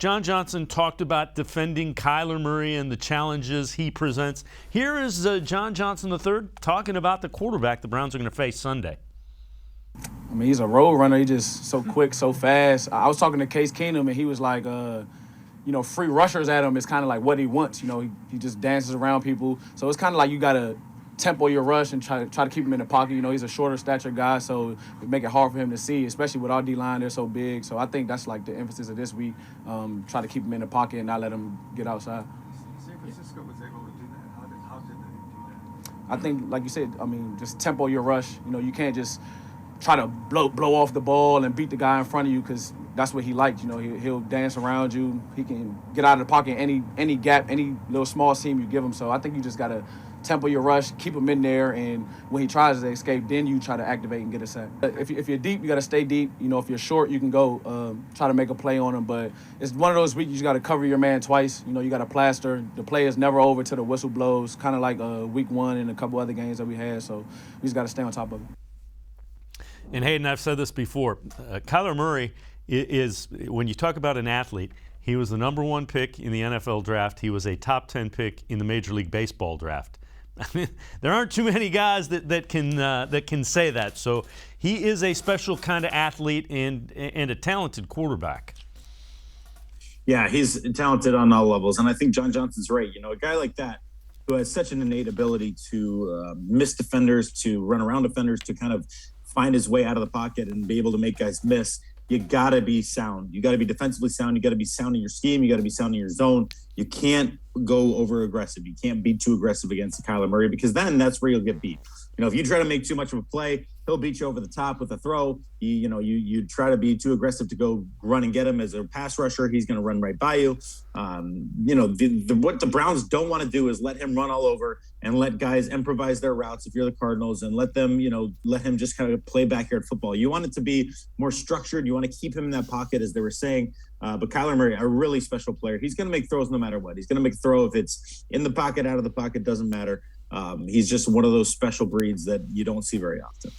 John Johnson talked about defending Kyler Murray and the challenges he presents. Here is John Johnson III talking about the quarterback the Browns are going to face Sunday. I mean, he's a road runner. He's just so quick, so fast. I was talking to Case Keenum, and he was like, free rushers at him is kind of like what he wants. He just dances around people. So it's kind of like you got to tempo your rush and try to keep him in the pocket. He's a shorter stature guy, so it make it hard for him to see, especially with our D-line. They're so big. So I think that's like the emphasis of this week, try to keep him in the pocket and not let him get outside. San Francisco was able to do that. How did they do that? I think, like you said, just tempo your rush. You can't just try to blow off the ball and beat the guy in front of you because that's what he likes. He'll dance around you. He can get out of the pocket any gap, any little small seam you give him. So I think you just got to tempo your rush, keep him in there, and when he tries to escape, then you try to activate and get a sack. If you're deep, you got to stay deep. If you're short, you can go try to make a play on him. But it's one of those weeks you got to cover your man twice. You got to plaster. The play is never over till the whistle blows, kind of like week 1 and a couple other games that we had. So we just got to stay on top of it. And Hayden, I've said this before, Kyler Murray is, when you talk about an athlete, he was the number 1 pick in the NFL draft. He was a top 10 pick in the Major League Baseball draft. I mean, there aren't too many guys that can say that. So he is a special kind of athlete and a talented quarterback. Yeah, he's talented on all levels. And I think John Johnson's right. A guy like that who has such an innate ability to miss defenders, to run around defenders, to kind of find his way out of the pocket and be able to make guys miss. You got to be sound. You got to be defensively sound. You got to be sound in your scheme. You got to be sound in your zone. You can't go over aggressive. You can't be too aggressive against Kyler Murray because then that's where you'll get beat. If you try to make too much of a play, he'll beat you over the top with a throw. You try to be too aggressive to go run and get him as a pass rusher. He's going to run right by you. What the Browns don't want to do is let him run all over and let guys improvise their routes if you're the Cardinals and let them, let him just kind of play backyard football. You want it to be more structured. You want to keep him in that pocket, as they were saying. But Kyler Murray, a really special player. He's going to make throws no matter what. He's going to make a throw if it's in the pocket, out of the pocket, doesn't matter. He's just one of those special breeds that you don't see very often.